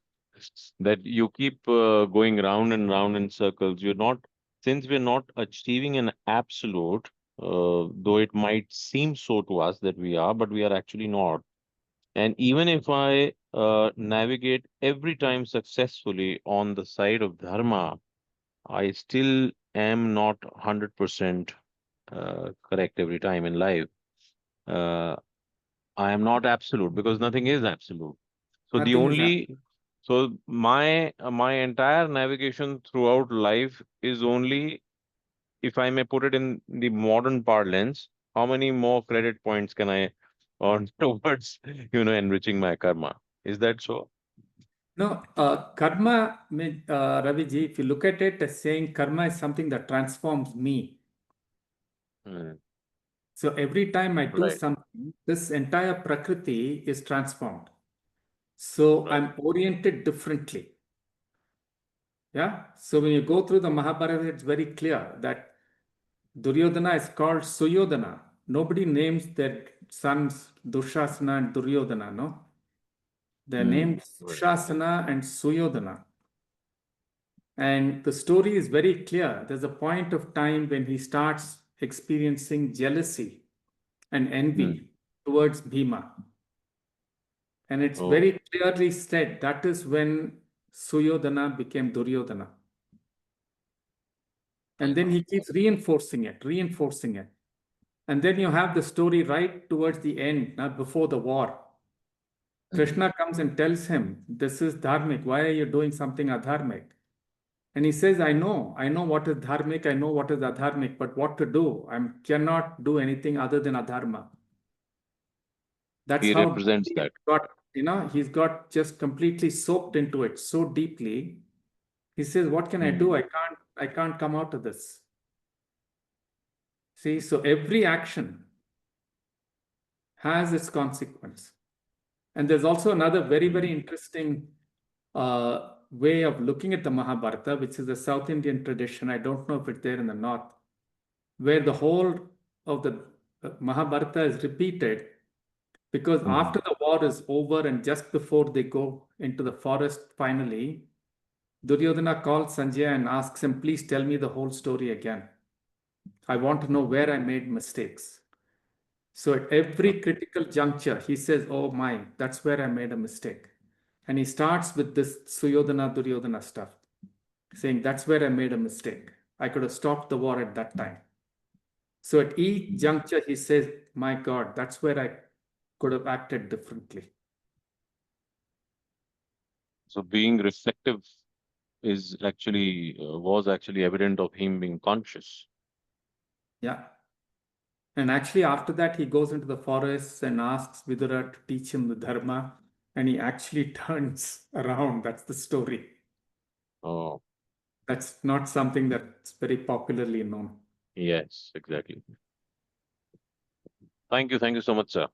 S6: that you keep going round and round in circles. You're not, since we're not achieving an absolute, though it might seem so to us that we are, but we are actually not. And even if I navigate every time successfully on the side of dharma, I still am not 100% correct every time in life. Uh, I am not absolute because nothing is absolute. So the
S2: Nothing is that.
S6: only, so my entire navigation throughout life is only, if I may put it in the modern parlance, how many more credit points can I earn towards, enriching my karma? Is that so?
S2: No, karma, Raviji, if you look at it as saying karma is something that transforms me.
S6: Hmm,
S2: So every time I do
S6: right,
S2: something, this entire prakriti is transformed. So
S6: right.
S2: I'm oriented differently. Yeah. So when you go through the Mahabharata, it's very clear that Duryodhana is called Suyodhana. Nobody names their sons Dushasana and Duryodhana, no? They're
S6: Hmm,
S2: named
S6: right.
S2: Sushasana and Suyodhana. And the story is very clear. There's a point of time when he starts experiencing jealousy and
S6: Hmm.
S2: envy towards Bhima. And it's
S6: Oh,
S2: very clearly said that is when Suyodhana became Duryodhana. And then he keeps reinforcing it, reinforcing it. And then you have the story right towards the end, not before the war.
S6: hmm.
S2: Krishna comes and tells him, this is dharmic. Why are you doing something adharmic? And he says, I know what is dharmic, I know what is adharmic, but what to do? I cannot do anything other than adharma. That's
S6: He
S2: how
S6: represents
S2: deeply
S6: that.
S2: he's got, he's got just completely soaked into it so deeply. He says, what can I do?
S6: Hmm,
S2: I can't come out of this. See, so every action has its consequence. And there's also another very, very
S6: hmm,
S2: interesting way of looking at the Mahabharata, which is a South Indian tradition. I don't know if it's there in the North, where the whole of the Mahabharata is repeated because
S6: hmm.
S2: after the war is over and just before they go into the forest finally, Duryodhana calls Sanjay and asks him, please tell me the whole story again. I want to know where I made mistakes. So at every
S6: Okay.
S2: critical juncture, he says, oh my, that's where I made a mistake. And he starts with this Suyodhana Duryodhana stuff, saying, that's where I made a mistake. I could have stopped the war at that time. So at each
S6: Hmm.
S2: juncture, he says, my God, that's where I could have acted differently.
S6: So being reflective was actually evident of him being conscious.
S2: Yeah. And actually, after that, he goes into the forests and asks Vidura to teach him the Dharma. And he actually turns around. That's the story.
S6: Oh,
S2: That's not something that's very popularly known.
S6: yes, exactly. Thank you so much, sir.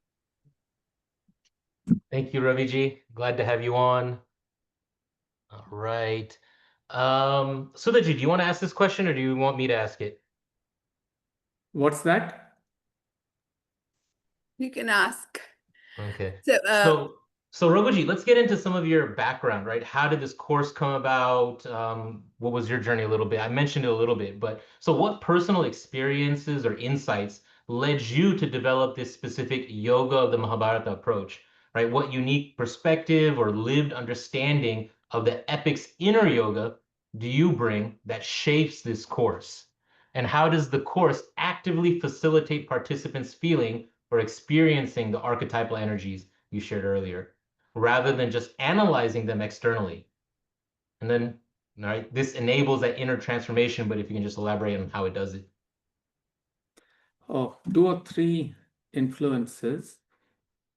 S1: Thank you, Raviji. Glad to have you on. All right. Sudhaji, do you want to ask this question or do you want me to ask it?
S2: What's that?
S7: You can ask.
S1: Okay.
S4: So,
S1: So Raghuji, let's get into some of your background, right? How did this course come about? What was your journey a little bit? I mentioned it a little bit, but so what personal experiences or insights led you to develop this specific yoga of the Mahabharata approach, right? What unique perspective or lived understanding of the epic's inner yoga do you bring that shapes this course? And how does the course actively facilitate participants feeling or experiencing the archetypal energies you shared earlier, rather than just analyzing them externally? And then, right, this enables that inner transformation, but if you can just elaborate on how it does it.
S2: Oh, two or three influences.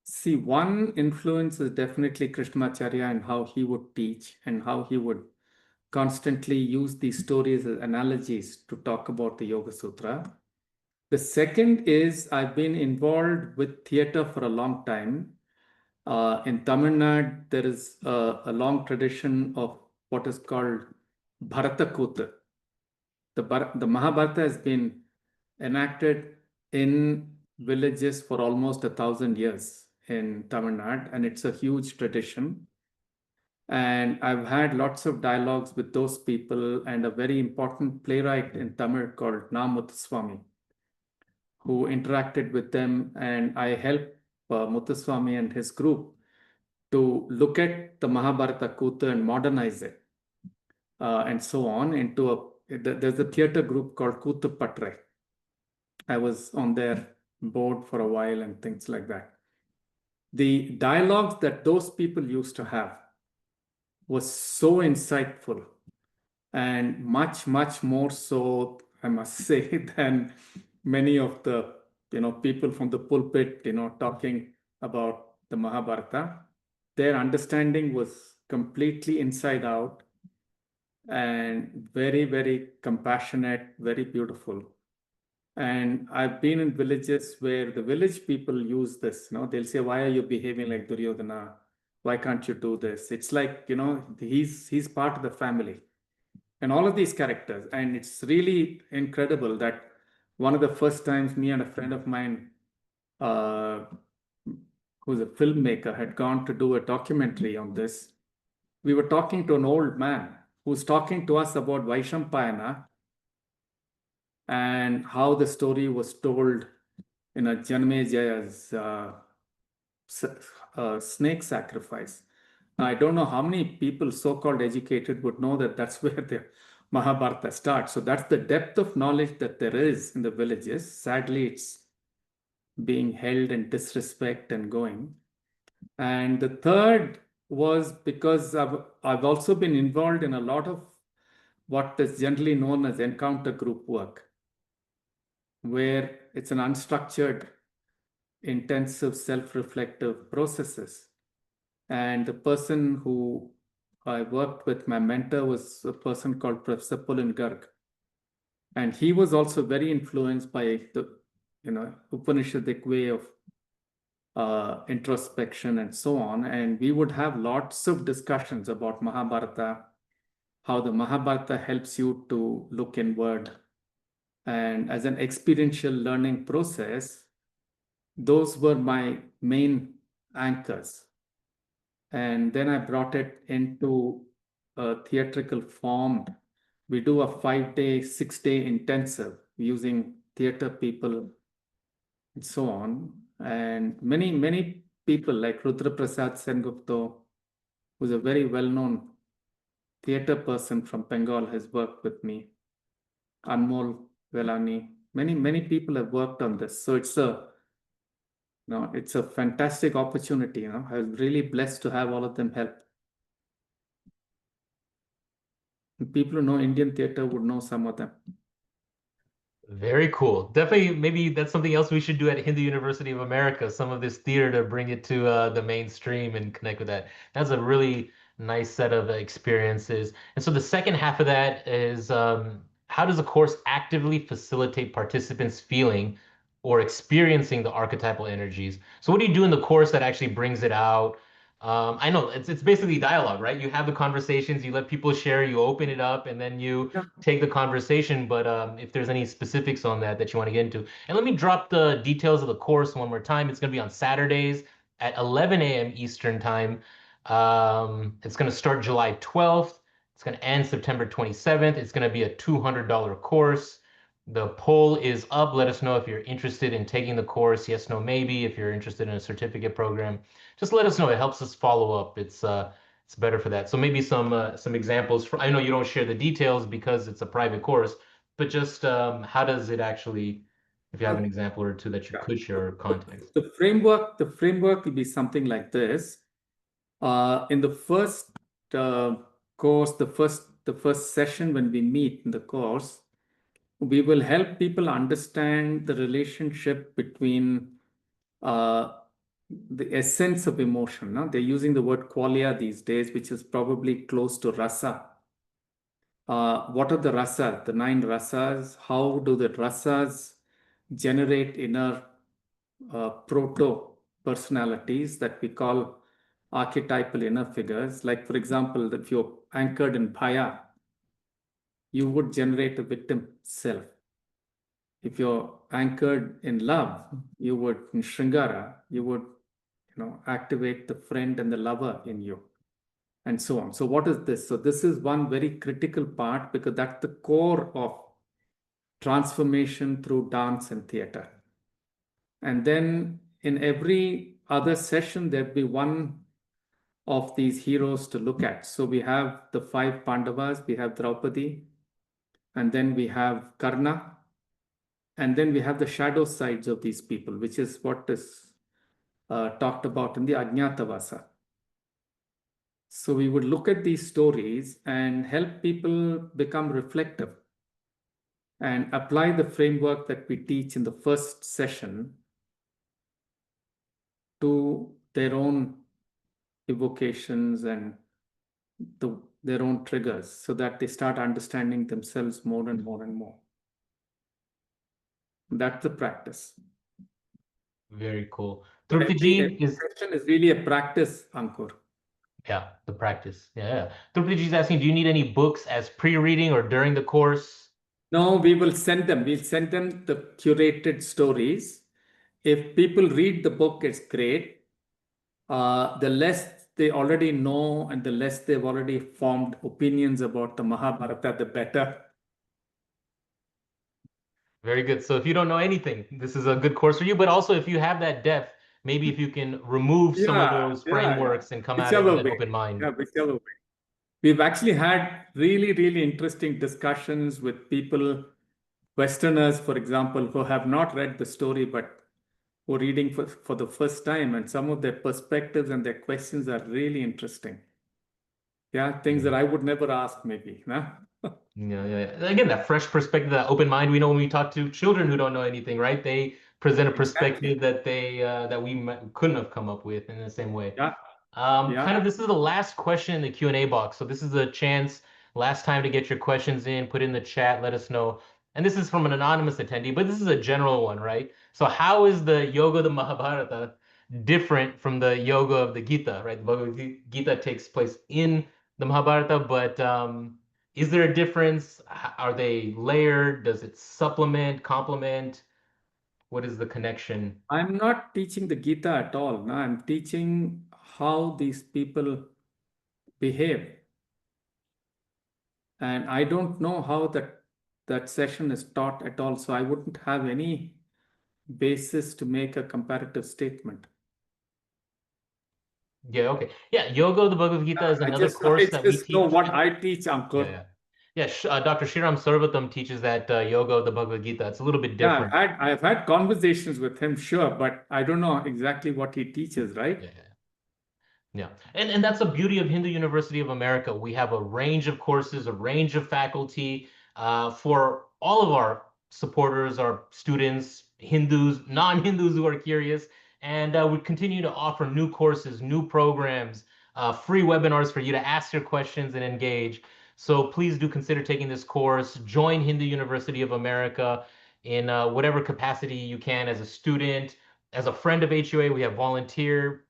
S2: See, one influence is definitely Krishnamacharya and how he would teach and how he would constantly use these stories as analogies to talk about the Yoga Sutra. The second is I've been involved with theater for a long time. In Tamil Nadu, there is a long tradition of what is called Bharata Kutha. The Mahabharata has been enacted in villages for almost 1,000 years in Tamil Nadu, and it's a huge tradition. And I've had lots of dialogues with those people and a very important playwright in Tamil called Muthuswami, who interacted with them. And I helped Muthuswami and his group to look at the Mahabharata Kutha and modernize it and so on into there's a theater group called Kuthu Patre. I was on their board for a while and things like that. The dialogues that those people used to have was so insightful and much, much more so, I must say, than many of the people from the pulpit, talking about the Mahabharata. Their understanding was completely inside out and very, very compassionate, very beautiful. And I've been in villages where the village people use this. They'll say, "Why are you behaving like Duryodhana? Why can't you do this?" It's like, he's part of the family. And all of these characters. And it's really incredible that one of the first times me and a friend of mine, uh, who's a filmmaker, had gone to do a documentary on this. We were talking to an old man who's talking to us about Vaishampayana and how the story was told in a Janmejaya's snake sacrifice. Now, I don't know how many people, so-called educated, would know that that's where the Mahabharata starts. So that's the depth of knowledge that there is in the villages. Sadly, it's being held in disrespect and going. And the third was because I've also been involved in a lot of what is generally known as encounter group work, where it's an unstructured, intensive, self-reflective processes. And the person who I worked with, my mentor, was a person called Professor Pulin Garg. And he was also very influenced by the Upanishadic way of introspection and so on. And we would have lots of discussions about Mahabharata, how the Mahabharata helps you to look inward. And as an experiential learning process, those were my main anchors. And then I brought it into a theatrical form. We do a 5-day, 6-day intensive using theater people and so on. And many, many people like Rudra Prasad Sengupta, who's a very well-known theater person from Bengal, has worked with me. Anmol Velani, many, many people have worked on this. So it's a fantastic opportunity. I was really blessed to have all of them help. People who know Indian theater would know some of them.
S1: Very cool. Definitely, maybe that's something else we should do at Hindu University of America, some of this theater to bring it to the mainstream and connect with that. That's a really nice set of experiences. And so the second half of that is how does a course actively facilitate participants feeling or experiencing the archetypal energies? So what do you do in the course that actually brings it out? I know it's basically dialogue, right? You have the conversations, you let people share, you open it up, and then you take the conversation. But if there's any specifics on that you want to get into, and let me drop the details of the course one more time. It's going to be on Saturdays, at 11 a.m. Eastern Time. It's going to start July 12th. It's going to end September 27th. It's going to be a $200 course. The poll is up. Let us know if you're interested in taking the course. Yes, no, maybe. If you're interested in a certificate program, just let us know. It helps us follow up. It's better for that. So maybe some examples. I know you don't share the details because it's a private course, but just how does it actually, if you have an example or two that you could share context.
S2: The framework will be something like this. In the first course, the first session when we meet in the course, we will help people understand the relationship between the essence of emotion. No? They're using the word qualia these days, which is probably close to rasa. What are the rasas, the 9 rasas? How do the rasas generate inner proto personalities that we call archetypal inner figures? Like, for example, if you're anchored in bhaya, you would generate a victim self. If you're anchored in love, you would, in Shringara, you would, activate the friend and the lover in you, and so on. So what is this? So this is one very critical part because that's the core of transformation through dance and theater. And then in every other session, there'd be one of these heroes to look at. So we have the 5 Pandavas, we have Draupadi, and then we have Karna, and then we have the shadow sides of these people, which is what is talked about in the Ajnatavasa. So we would look at these stories and help people become reflective and apply the framework that we teach in the first session to their own evocations and their own triggers so that they start understanding themselves more and more and more. That's the practice.
S1: Very cool.
S2: But
S1: Truptiji
S2: every session is really a practice, Ankur.
S1: yeah, the practice. Yeah. Truptiji is asking, do you need any books as pre-reading or during the course?
S2: No, we will send them. We'll send them the curated stories. If people read the book, it's great. The less they already know and the less they've already formed opinions about the Mahabharata, the better.
S1: Very good. So if you don't know anything, this is a good course for you. But also, if you have that depth, maybe if you can remove some of those frameworks and come at it
S2: Whichever
S1: with an
S2: way.
S1: open mind.
S2: Yeah, whichever way. We've actually had really, really interesting discussions with people, Westerners, for example, who have not read the story but who are reading for the first time, and some of their perspectives and their questions are really interesting. Yeah, things that I would never ask, maybe. Huh?
S1: Yeah. Again, that fresh perspective, that open mind. We know when we talk to children who don't know anything, right? They present a perspective that we couldn't have come up with in the same way.
S2: Yeah.
S1: Kind of, this is the last question in the Q&A box. So this is a chance, last time to get your questions in, put in the chat, let us know. And this is from an anonymous attendee, but this is a general one, right? So how is the yoga of the Mahabharata different from the yoga of the Gita, right? The Bhagavad Gita takes place in the Mahabharata, but is there a difference? Are they layered? Does it supplement, complement? What is the connection?
S2: I'm not teaching the Gita at all. No, I'm teaching how these people behave. And I don't know how that session is taught at all. So I wouldn't have any basis to make a comparative statement.
S1: Yeah, okay. Yeah, Yoga of the Bhagavad Gita is another course that we
S2: just know
S1: teach.
S2: what I teach, Ankur.
S1: Yeah. Dr. Sriram Sarvatam teaches that Yoga of the Bhagavad Gita. It's a little bit
S2: Yeah,
S1: different.
S2: I've had conversations with him, sure, but I don't know exactly what he teaches, right?
S1: Yeah. And that's the beauty of Hindu University of America. We have a range of courses, a range of faculty for all of our supporters, our students, Hindus, non-Hindus who are curious. And we continue to offer new courses, new programs, free webinars for you to ask your questions and engage. So please do consider taking this course. Join Hindu University of America in whatever capacity you can as a student, as a friend of HUA. We have volunteer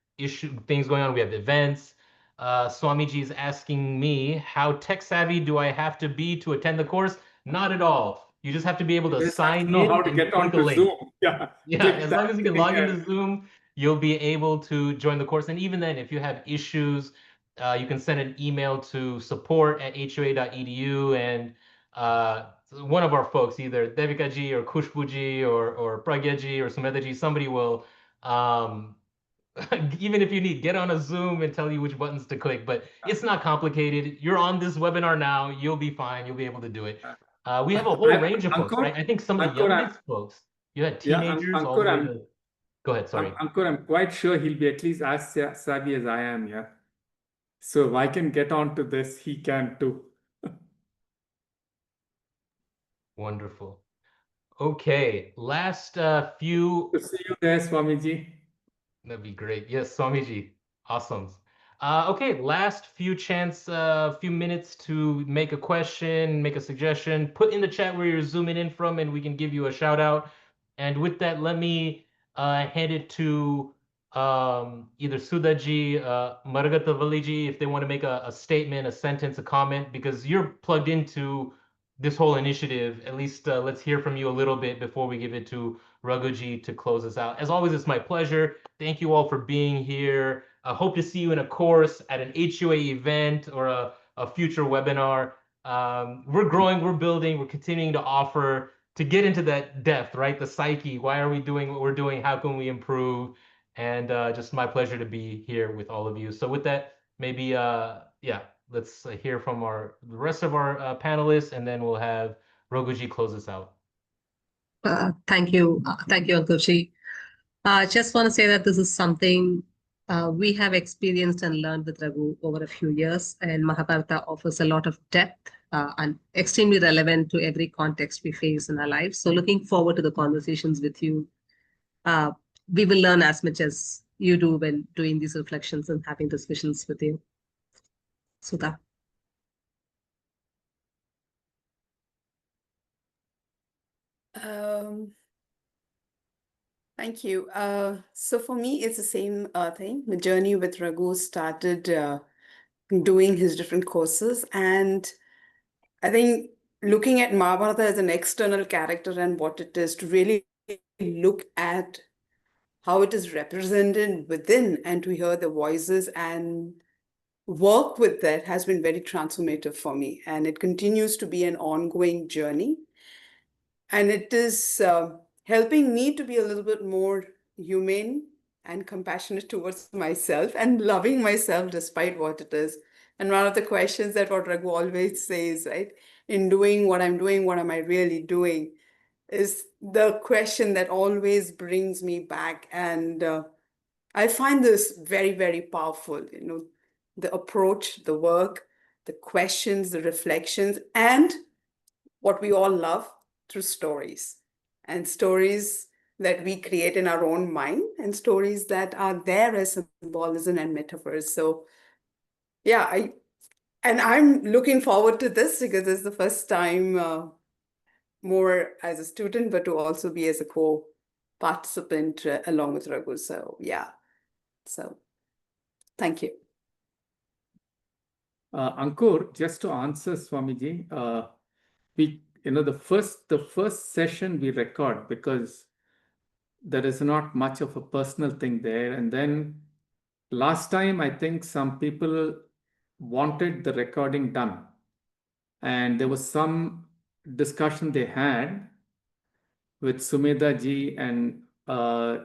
S1: things going on. We have events. Swamiji is asking me, how tech savvy do I have to be to attend the course? Not at all. You just have to be able to
S2: You just have
S1: sign
S2: to know
S1: in
S2: how to
S1: and
S2: get
S1: click a
S2: onto
S1: link.
S2: Zoom. Yeah,
S1: Yeah,
S2: click
S1: as
S2: that
S1: long as you can
S2: link
S1: log into
S2: and
S1: Zoom, you'll be able to join the course. And even then, if you have issues, you can send an email to support@hoa.edu, and one of our folks, either Devika ji or Kushbu ji or Pragya ji or Sumedha ji, somebody will, even if you need, get on a Zoom and tell you which buttons to click. But it's not complicated. You're on this webinar now. You'll be fine. You'll be able to do it. We have a whole range of folks, right? I think some of the youngest folks, you had teenagers all the way to. Go ahead, sorry.
S2: Ankur, I'm quite sure he'll be at least as savvy as I am, yeah. So if I can get onto this, he can too.
S1: Wonderful. Okay, last few.
S2: To see you there, Swamiji.
S1: That'd be great. Yes, Swamiji. Awesome. Okay, last few few minutes to make a question, make a suggestion, put in the chat where you're zooming in from, and we can give you a shout out. And with that, let me hand it to either Sudaji, Margata Valiji, if they want to make a statement, a sentence, a comment, because you're plugged into this whole initiative. At least let's hear from you a little bit before we give it to Raghuji to close us out. As always, it's my pleasure. Thank you all for being here. I hope to see you in a course, at an HUA event, or a future webinar. We're growing, we're building, we're continuing to offer, to get into that depth, right? The psyche. Why are we doing what we're doing? How can we improve? And just my pleasure to be here with all of you. So with that, maybe, yeah, let's hear from the rest of our panelists, and then we'll have Raghuji close us out.
S7: Thank you. Thank you, Ankushi. Just want to say that this is something we have experienced and learned with Raghu over a few years, and Mahabharata offers a lot of depth and extremely relevant to every context we face in our lives. So looking forward to the conversations with you. We will learn as much as you do when doing these reflections and having discussions with you. Sudha.
S8: Thank you. So for me, it's the same thing. The journey with Raghu started doing his different courses. And I think looking at Mahabharata as an external character and what it is, to really look at how it is represented within and to hear the voices and work with that has been very transformative for me. And it continues to be an ongoing journey. And it is helping me to be a little bit more humane and compassionate towards myself and loving myself despite what it is. And one of the questions that what Raghu always says, right, in doing, what am I really doing, is the question that always brings me back. And I find this very, very powerful, the approach, the work, the questions, the reflections, and what we all love, through stories, and stories that we create in our own mind, and stories that are there as symbolism and metaphors. So yeah, I'm looking forward to this because it's the first time more as a student, but to also be as a co-participant along with Raghu. So yeah, so thank you.
S2: Ankur, just to answer Swamiji, the first session we record because there is not much of a personal thing there. And then last time, I think some people wanted the recording done. And there was some discussion they had with Sumedha ji, and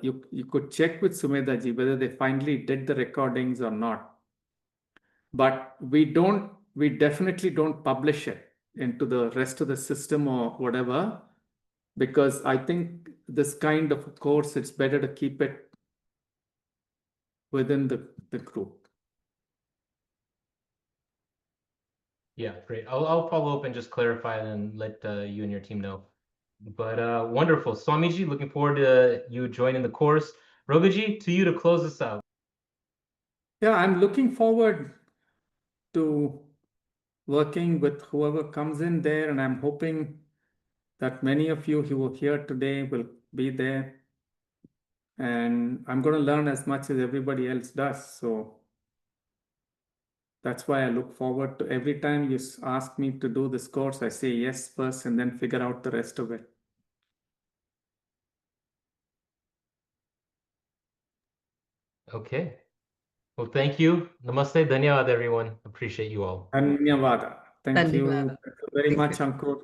S2: you could check with Sumedha ji whether they finally did the recordings or not. But we definitely don't publish it into the rest of the system or whatever, because I think this kind of a course, it's better to keep it within the group.
S1: Yeah, great. I'll follow up and just clarify and let you and your team know. But wonderful. Swamiji, looking forward to you joining the course. Raghuji, to you to close us out.
S2: Yeah, I'm looking forward to working with whoever comes in there, and I'm hoping that many of you who are here today will be there. And I'm going to learn as much as everybody else does. So that's why I look forward to every time you ask me to do this course, I say yes first and then figure out the rest of it.
S1: Okay. Well, thank you. Namaste. Dhanyawad, everyone. Appreciate you all.
S2: Dhanyavada. Thank you.
S7: Dhanyavada.
S2: Thank you very
S7: Thank
S2: much,
S7: you.
S2: Ankur.